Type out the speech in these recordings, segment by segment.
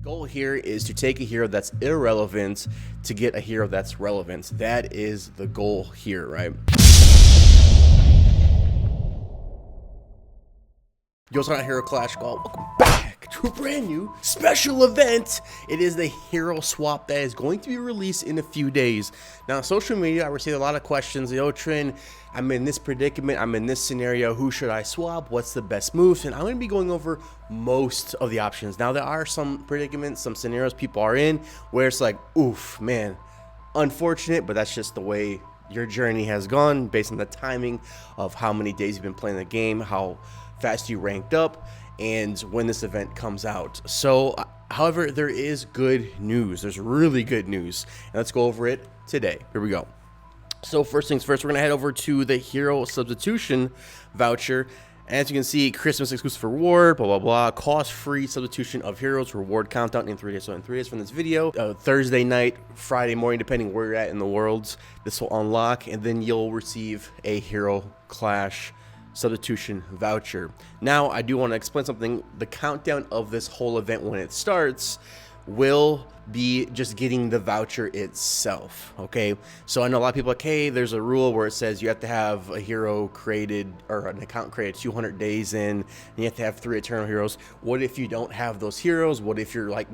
Goal here is to take a hero that's irrelevant to get a hero that's relevant. That is the goal here, right? Yo, it's not Hero Clash Call. Welcome back to a brand new special event. It is the hero swap that is going to be released in a few days. Now, on social media, I received a lot of questions. Yo, Trin, I'm in this predicament. I'm in this scenario. Who should I swap? What's the best moves? And I'm going to be going over most of the options. Now, there are some predicaments, some scenarios people are in where it's like, oof, man, unfortunate, but that's just the way your journey has gone based on the timing of how many days you've been playing the game, how fast you ranked up, and when this event comes out. So however, there is good news. There's really good news, and let's go over it today. Here we go. So first things first, we're gonna head over to the hero substitution voucher. As you can see, Christmas exclusive reward, blah blah blah, cost-free substitution of heroes, reward countdown in 3 days. So in 3 days from this video, Thursday night, Friday morning, depending where you're at in the world, this will unlock, and then you'll receive a hero clash substitution voucher. Now, I do want to explain something. The countdown of this whole event when it starts will be just getting the voucher itself, okay? So I know a lot of people are like, hey, there's a rule where it says you have to have a hero created or an account created 200 days in, and you have to have 3 eternal heroes. What if you don't have those heroes? What if you're like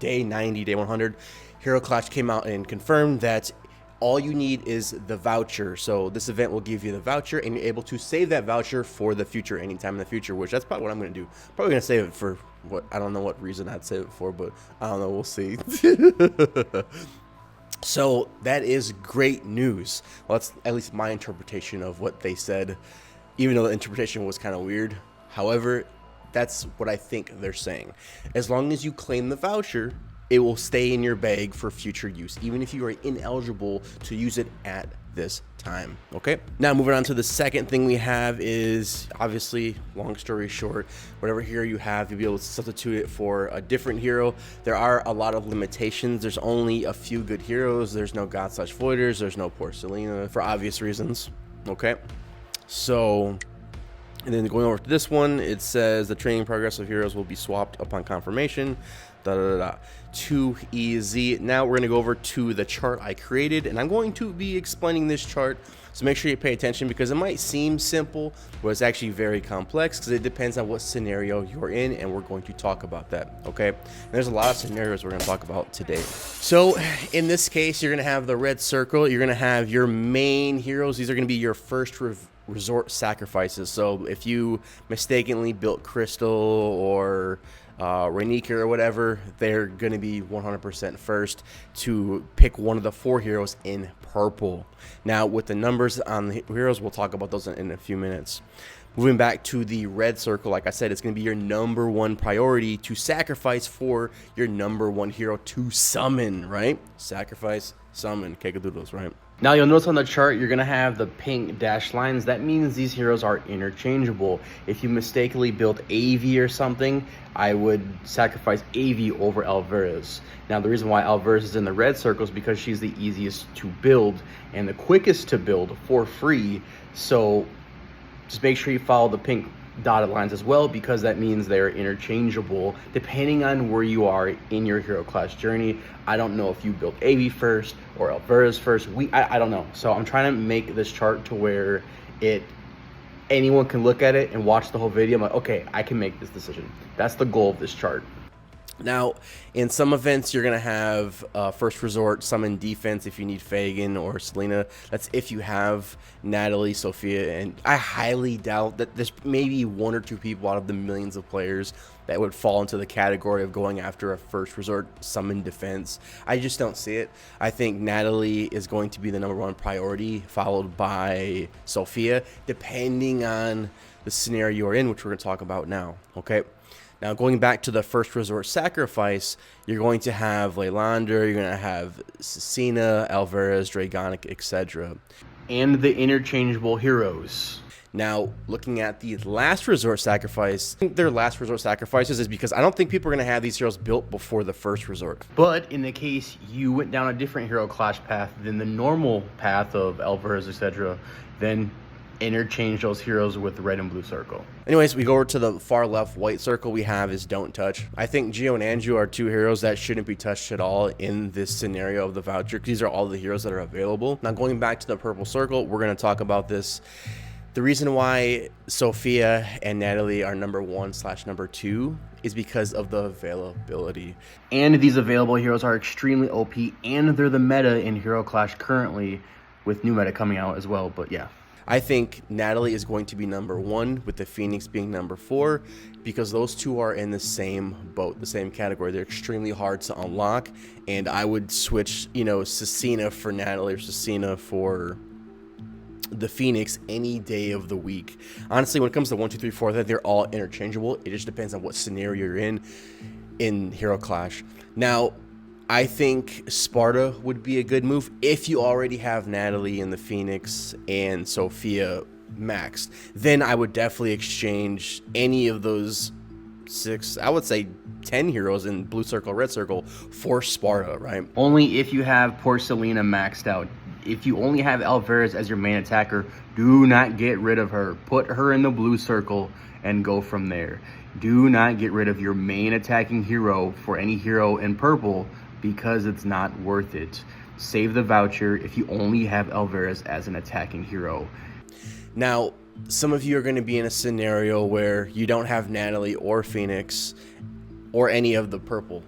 day 90, day 100? Hero Clash came out and confirmed that all you need is the voucher. So this event will give you the voucher, and you're able to save that voucher for the future, anytime in the future, which that's probably what I'm going to do. Probably going to save it for what, I don't know what reason I'd save it for, but I don't know, we'll see. So that is great news. Well, that's at least my interpretation of what they said, even though the interpretation was kind of weird. However, that's what I think they're saying. As long as you claim the voucher, it will stay in your bag for future use, even if you are ineligible to use it at this time. Okay, now moving on to the second thing we have is, obviously, long story short, whatever hero you have, you'll be able to substitute it for a different hero. There are a lot of limitations. There's only a few good heroes. There's no God/Voiders. There's no poor Selena for obvious reasons. Okay, so, and then going over to this one, it says the training progress of heroes will be swapped upon confirmation. Too easy. Now we're going to go over to the chart I created, and I'm going to be explaining this chart, so make sure you pay attention, because it might seem simple, but it's actually very complex, because it depends on what scenario you're in, and we're going to talk about that. Okay, and there's a lot of scenarios we're going to talk about today. So in this case, you're going to have the red circle. You're going to have your main heroes. These are going to be your first resort sacrifices. So if you mistakenly built Crystal or Renika or whatever, they're going to be 100% first to pick one of the 4 heroes in purple. Now, with the numbers on the heroes, we'll talk about those in a few minutes. Moving back to the red circle, like I said, it's going to be your #1 priority to sacrifice for your #1 hero to summon, right? Sacrifice, summon, Kekadoodles, right? Now you'll notice on the chart, you're going to have the pink dashed lines. That means these heroes are interchangeable. If you mistakenly built AV or something, I would sacrifice AV over Alvarez. Now the reason why Alvarez is in the red circle is because she's the easiest to build and the quickest to build for free. So just make sure you follow the pink dotted lines as well, because that means they're interchangeable depending on where you are in your hero class journey. I don't know if you built AV first or Alvarez first. I don't know. So I'm trying to make this chart to where anyone can look at it and watch the whole video. I'm like, okay, I can make this decision. That's the goal of this chart. Now, in some events, you're going to have first resort summon defense if you need Fagin or Selena. That's if you have Natalie, Sophia, and I highly doubt that there's maybe 1 or 2 people out of the millions of players that would fall into the category of going after a first resort summon defense. I just don't see it. I think Natalie is going to be the #1 priority, followed by Sophia, depending on the scenario you're in, which we're going to talk about now, okay? Now, going back to the first resort sacrifice, you're going to have Leylander, you're going to have Cecina, Alvarez, Dragonic, etc. And the interchangeable heroes. Now, looking at the last resort sacrifice, I think their last resort sacrifices is because I don't think people are going to have these heroes built before the first resort. But in the case you went down a different hero clash path than the normal path of Alvarez, etc., then interchange those heroes with the red and blue circle. Anyways, we go over to the far left white circle we have is Don't Touch. I think Geo and Anju are two heroes that shouldn't be touched at all in this scenario of the voucher, because these are all the heroes that are available. Now, going back to the purple circle, we're going to talk about this. The reason why Sophia and Natalie are number 1/number 2 is because of the availability. And these available heroes are extremely OP, and they're the meta in Hero Clash currently, with new meta coming out as well. But yeah, I think Natalie is going to be number 1, with the Phoenix being number 4, because those two are in the same boat, the same category. They're extremely hard to unlock, and I would switch, Cecina for Natalie or Cecina for the Phoenix any day of the week. Honestly, when it comes to 1, 2, 3, 4, they're all interchangeable. It just depends on what scenario you're in Hero Clash. Now, I think Sparta would be a good move if you already have Natalie and the Phoenix and Sophia maxed. Then I would definitely exchange any of those 6, I would say 10 heroes in blue circle, red circle for Sparta, right? Only if you have Porcelina maxed out. If you only have Alvarez as your main attacker, do not get rid of her. Put her in the blue circle and go from there. Do not get rid of your main attacking hero for any hero in purple, because it's not worth it. Save the voucher if you only have Alvarez as an attacking hero. Now, some of you are going to be in a scenario where you don't have Natalie or Phoenix or any of the purple.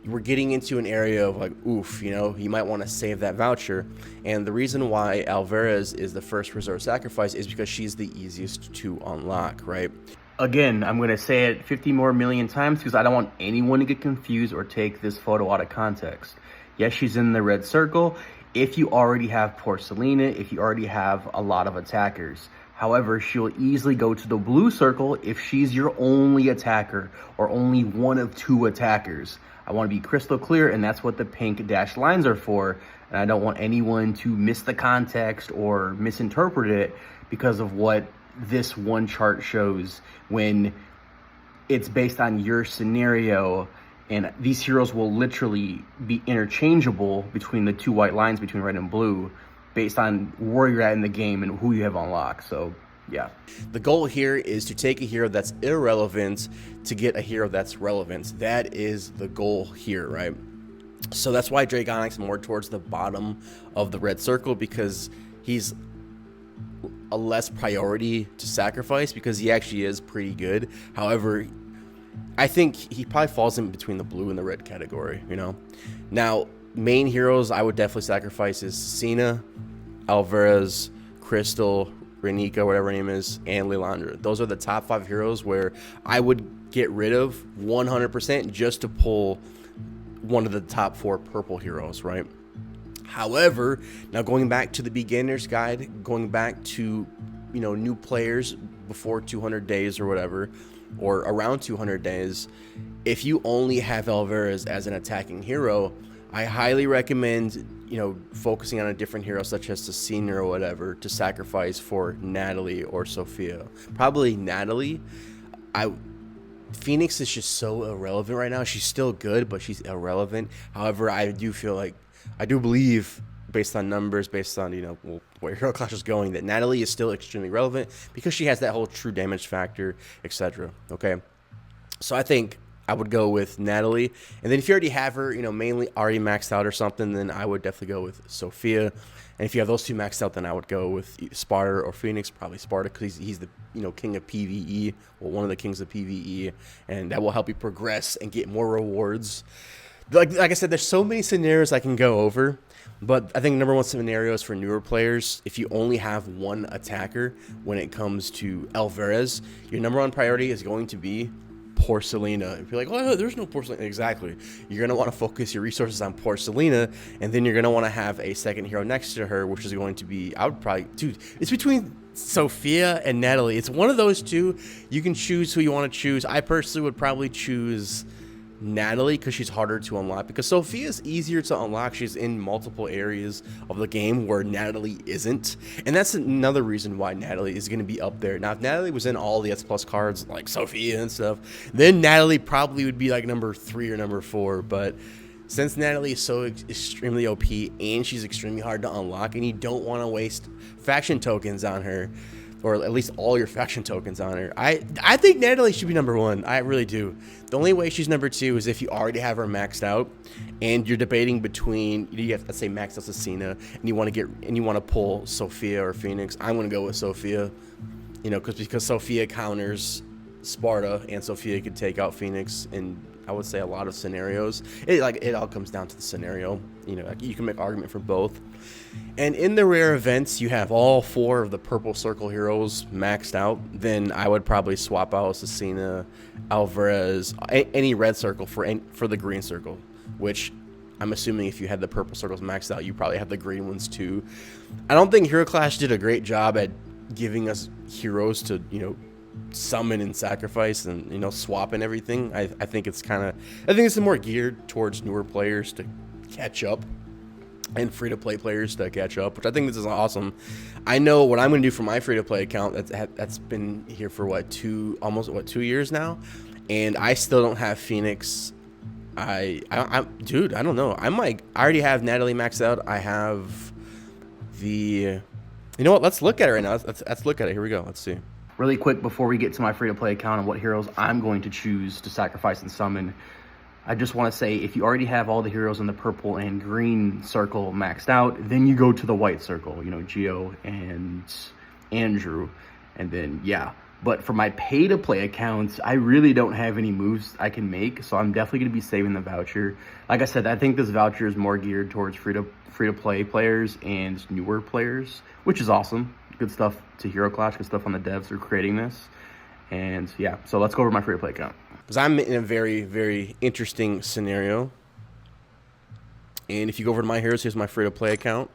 We're getting into an area of like, oof, you might want to save that voucher. And the reason why Alvarez is the first resort sacrifice is because she's the easiest to unlock, right? Again, I'm going to say it 50 more million times because I don't want anyone to get confused or take this photo out of context. Yes, she's in the red circle if you already have Porcelina, if you already have a lot of attackers. However, she'll easily go to the blue circle if she's your only attacker or only one of 2 attackers. I want to be crystal clear, and that's what the pink dashed lines are for. And I don't want anyone to miss the context or misinterpret it because of what this one chart shows, when it's based on your scenario, and these heroes will literally be interchangeable between the 2 white lines between red and blue based on where you're at in the game and who you have unlocked. So yeah, the goal here is to take a hero that's irrelevant to get a hero that's relevant. That is the goal here, right? So that's why Dragonic's more towards the bottom of the red circle, because he's a less priority to sacrifice, because he actually is pretty good. However, I think he probably falls in between the blue and the red category, Now, main heroes I would definitely sacrifice is Cena, Alvarez, Crystal, Renika, whatever her name is, and Lilandra. Those are the top 5 heroes where I would get rid of 100% just to pull one of the top 4 purple heroes, right? However, now going back to the beginner's guide, going back to, new players before 200 days or whatever, or around 200 days, if you only have Alvarez as an attacking hero, I highly recommend, focusing on a different hero such as Cecina or whatever to sacrifice for Natalie or Sophia. Probably Natalie. Phoenix is just so irrelevant right now. She's still good, but she's irrelevant. However, I do believe, based on numbers, based on, where Hero Clash is going, that Natalie is still extremely relevant because she has that whole true damage factor, etc. Okay? So I think I would go with Natalie. And then if you already have her, mainly already maxed out or something, then I would definitely go with Sophia. And if you have those 2 maxed out, then I would go with Sparta or Phoenix, probably Sparta, because he's the king of PvE, or one of the kings of PvE, and that will help you progress and get more rewards. Like I said, there's so many scenarios I can go over, but I think number 1 scenario is for newer players. If you only have 1 attacker when it comes to Alvarez, your number 1 priority is going to be Porcelina. If you're like, oh, there's no Porcelina. Exactly. You're going to want to focus your resources on Porcelina, and then you're going to want to have a second hero next to her, which is going to be, it's between Sophia and Natalie. It's one of those 2. You can choose who you want to choose. I personally would probably choose Natalie because she's harder to unlock, because Sophia is easier to unlock. She's in multiple areas of the game where Natalie isn't, and that's another reason why Natalie is going to be up there. Now, if Natalie was in all the S plus cards like Sophia and stuff, then Natalie probably would be like number 3 or number 4, but Since Natalie is so extremely OP and she's extremely hard to unlock, and you don't want to waste faction tokens on her, or at least all your faction tokens on her, I think Natalie should be number 1. I really do. The only way she's number 2 is if you already have her maxed out, and you're debating between, you have, let's say, max out Cecina, and you want to pull Sophia or Phoenix. I'm going to go with Sophia, you know, because Sophia counters Sparta, and Sophia could take out Phoenix in, I would say, a lot of scenarios. It all comes down to the scenario. You know, you can make argument for both. And in the rare events, you have all 4 of the purple circle heroes maxed out. Then I would probably swap out Cecina, Alvarez, any red circle for the green circle, which I'm assuming if you had the purple circles maxed out, you probably have the green ones too. I don't think Hero Clash did a great job at giving us heroes to, you know, summon and sacrifice and, you know, swap and everything. I think it's more geared towards newer players to catch up and free-to-play players to catch up, which I think this is awesome. I know what I'm going to do for my free-to-play account. That's been here for almost 2 years now, and I still don't have Phoenix. Dude, I don't know. I already have Natalie maxed out. I have you know what? Let's look at it right now. Let's look at it. Here we go. Let's see. Really quick before we get to my free-to-play account and what heroes I'm going to choose to sacrifice and summon, I just want to say, if you already have all the heroes in the purple and green circle maxed out, then you go to the white circle, you know, Geo and Andrew, and then, yeah. But for my pay-to-play accounts, I really don't have any moves I can make, so I'm definitely going to be saving the voucher. Like I said, I think this voucher is more geared towards free-to-play players and newer players, which is awesome. Good stuff to Hero Clash, good stuff on the devs who are creating this. And yeah, so let's go over my free-to-play account. Because I'm in a very, very interesting scenario. And if you go over to my heroes, here's my free-to-play account.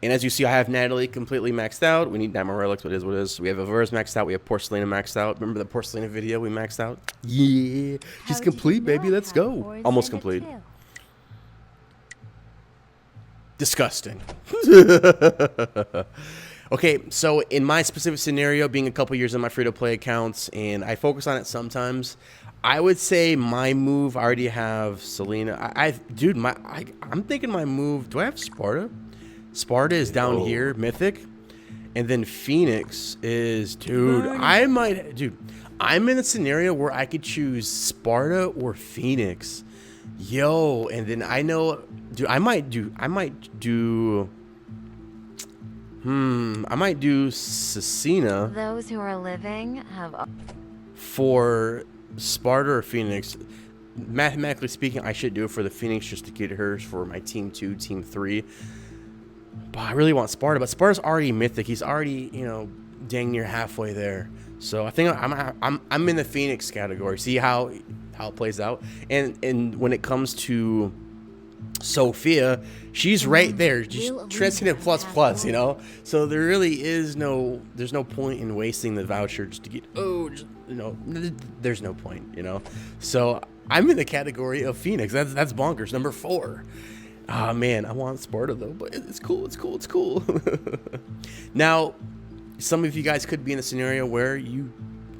And as you see, I have Natalie completely maxed out. We need Diamond Relics, what it is. We have Alvarez maxed out. We have Porcelina maxed out. Remember the Porcelina video we maxed out? Yeah. She's complete, baby. Let's go. Almost complete. Disgusting. Okay, so in my specific scenario, being a couple years in my free-to-play accounts, and I focus on it sometimes, I would say my move, I already have Selena. I'm thinking my move, do I have Sparta? Sparta is down here, Mythic. And then Phoenix is, I'm in a scenario where I could choose Sparta or Phoenix. Yo, and then I know, I might do Cecina. Those who are living have... For Sparta or Phoenix, mathematically speaking, I should do it for the Phoenix just to get hers for my Team 2, Team 3. But I really want Sparta, but Sparta's already Mythic. He's already, you know, dang near halfway there. So I think I'm in the Phoenix category. See how it plays out. And when it comes to Sophia, she's right there. She's Transcendent plus, you know. So there really is there's no point in wasting the voucher just to get there's no point, you know. So I'm in the category of Phoenix. That's bonkers. Number 4. Ah, man, I want Sparta though, but it's cool. Now, some of you guys could be in a scenario where you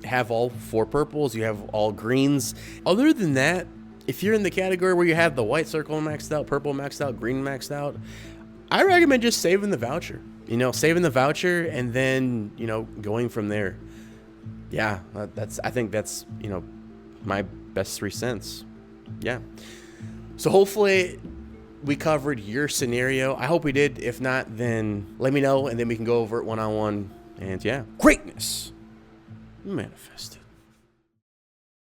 have all 4 purples, you have all greens. Other than that, if you're in the category where you have the white circle maxed out, purple maxed out, green maxed out, I recommend just saving the voucher. You know, saving the voucher and then, you know, going from there. Yeah, I think that's, you know, my best 3 cents. Yeah. So hopefully we covered your scenario. I hope we did. If not, then let me know, and then we can go over it one-on-one. And yeah, greatness manifested.